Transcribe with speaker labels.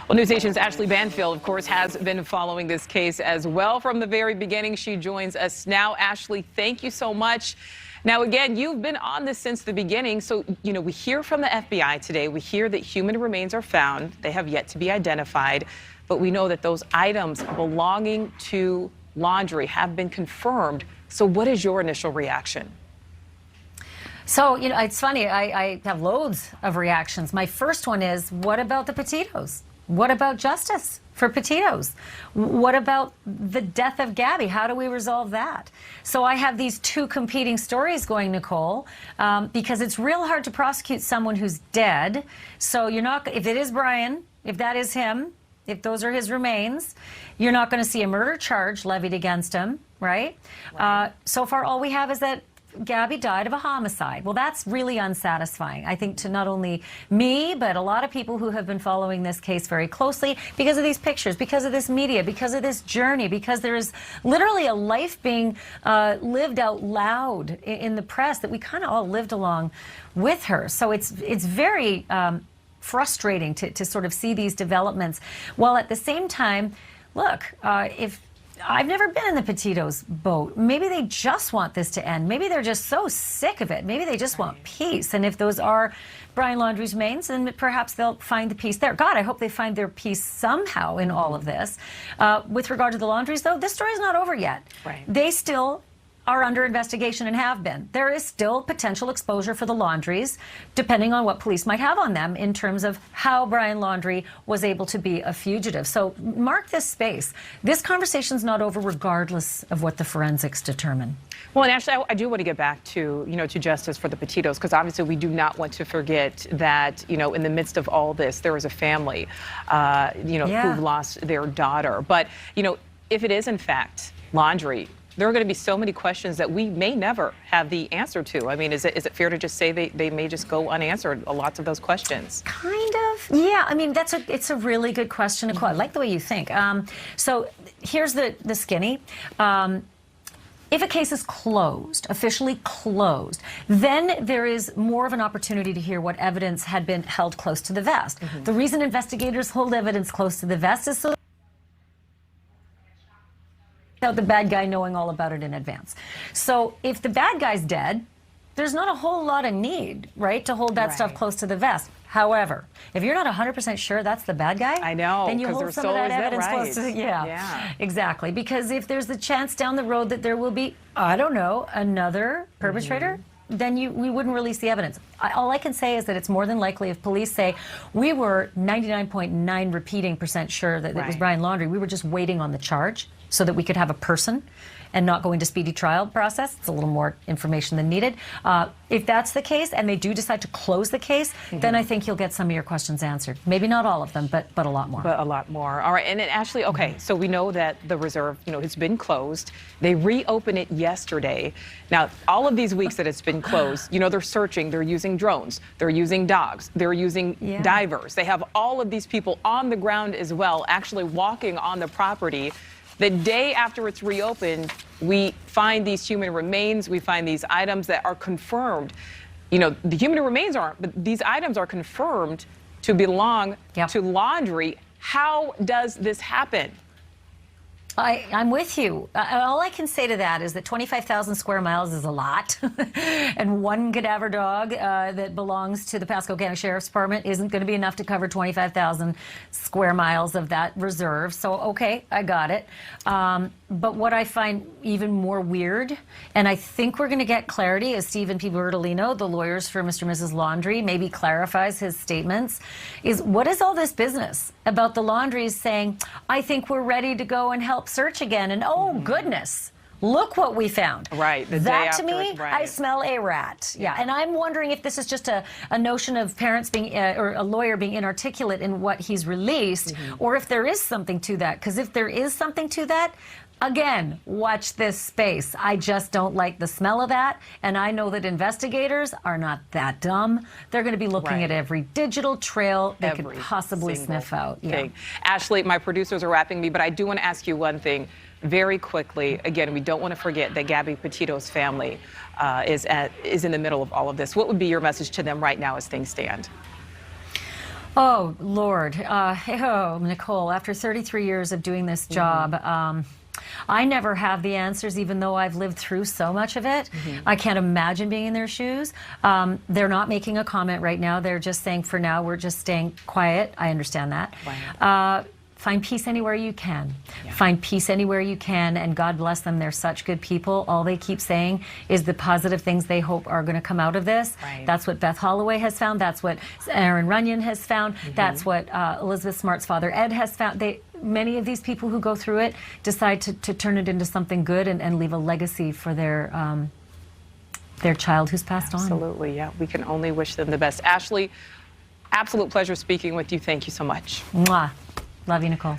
Speaker 1: Well, NewsNation's Ashleigh Banfield, of course, has been following this case as well from the very beginning. She joins us now. Ashleigh, thank you so much. Now, again, you've been on this since the beginning. So, we hear from the FBI today. We hear that human remains are found. They have yet to be identified. But we know that those items belonging to Laundrie have been confirmed. So what is your initial reaction?
Speaker 2: So, it's funny. I have loads of reactions. My first one is, what about the Petitos? What about justice for Petitos? What about the death of Gabby? How do we resolve that? So I have these two competing stories going, Nichole, because it's real hard to prosecute someone who's dead. So you're not, if it is Brian, if that is him, if those are his remains, you're not going to see a murder charge levied against him, right? So far, all we have is that Gabby died of a homicide. Well, that's really unsatisfying, I think, to not only me, but a lot of people who have been following this case very closely because of these pictures, because of this media, because of this journey, because there is literally a life being lived out loud in the press that we kind of all lived along with her. So it's very frustrating to sort of see these developments, while at the same time, look, if I've never been in the Petito's boat. Maybe they just want this to end. Maybe they're just so sick of it. Maybe they just want peace. And if those are Brian Laundrie's remains, then perhaps they'll find the peace there. God, I hope they find their peace somehow in all of this. With regard to the Laundries, though, this story is not over yet.
Speaker 1: Right.
Speaker 2: They still are under investigation and have been. There is still potential exposure for the Laundries, depending on what police might have on them in terms of how Brian Laundrie was able to be a fugitive. So mark this space. This conversation's not over regardless of what the forensics determine.
Speaker 1: Well, and actually, I do want to get back to, to justice for the Petitos, because obviously we do not want to forget that, in the midst of all this, there is a family, who've lost their daughter. But, if it is, in fact, Laundrie, there are going to be so many questions that we may never have the answer to. I mean, is it fair to just say they may just go unanswered, lots of those questions?
Speaker 2: Kind of. Yeah, I mean, it's a really good question, Nicole. I like the way you think. So here's the skinny. If a case is closed, officially closed, then there is more of an opportunity to hear what evidence had been held close to the vest. The reason investigators hold evidence close to the vest is so the bad guy knowing all about it in advance. So if the bad guy's dead, there's not a whole lot of need, right, to hold that stuff close to the vest. However, if you're not 100% sure that's the bad guy,
Speaker 1: I know,
Speaker 2: then you hold some of that evidence close to the,
Speaker 1: yeah,
Speaker 2: exactly. Because if there's the chance down the road that there will be, I don't know, another perpetrator, then we wouldn't release the evidence. All I can say is that it's more than likely if police say we were 99.9 repeating % sure that it was Brian Laundrie, we were just waiting on the charge so that we could have a person and not go into speedy trial process. It's a little more information than needed. If that's the case and they do decide to close the case, then I think you'll get some of your questions answered. Maybe not all of them, but a lot more.
Speaker 1: But a lot more. All right. And then Ashleigh, okay, so we know that the reserve, it's been closed. They reopened it yesterday. Now, all of these weeks that it's been closed, they're searching, they're using drones, they're using dogs, they're using divers. They have all of these people on the ground as well, actually walking on the property. The day after it's reopened, we find these human remains, we find these items that are confirmed. The human remains aren't, but these items are confirmed to belong to Laundrie. How does this happen?
Speaker 2: I'm with you. All I can say to that is that 25,000 square miles is a lot. And one cadaver dog that belongs to the Pasco County Sheriff's Department isn't going to be enough to cover 25,000 square miles of that reserve. So, okay, I got it. But what I find even more weird, and I think we're going to get clarity as Stephen P. Bertolino, the lawyers for Mr. and Mrs. Laundrie, maybe clarifies his statements, is what is all this business about the Laundries saying, I think we're ready to go and help search again, and oh goodness, look what we found.
Speaker 1: Right, the
Speaker 2: that
Speaker 1: day after,
Speaker 2: to me, I smell a rat. Yeah, and I'm wondering if this is just a notion of parents being, or a lawyer being inarticulate in what he's released, or if there is something to that. Because if there is something to that, again, watch this space. I just don't like the smell of that, and I know that investigators are not that dumb. They're going to be looking at every digital trail they could possibly sniff out.
Speaker 1: Yeah. Ashleigh, my producers are wrapping me, but I do want to ask you one thing very quickly. Again, we don't want to forget that GabbyPetito's family is in the middle of all of this. What would be your message to them right now as things stand?
Speaker 2: Oh, Lord. Nichole, after 33 years of doing this job, I never have the answers, even though I've lived through so much of it. I can't imagine being in their shoes. They're not making a comment right now. They're just saying, for now, we're just staying quiet. I understand that.
Speaker 1: Wow.
Speaker 2: Find peace anywhere you can. Find peace anywhere you can, and God bless them. They're such good people. All they keep saying is the positive things they hope are going to come out of this. That's what Beth Holloway has found. That's what Aaron Runyon has found. That's what Elizabeth Smart's father Ed has found. Many of these people who go through it decide to turn it into something good and leave a legacy for their child who's passed on.
Speaker 1: Absolutely, yeah. We can only wish them the best. Ashleigh, absolute pleasure speaking with you. Thank you so much.
Speaker 2: Mwah. Love you, Nichole.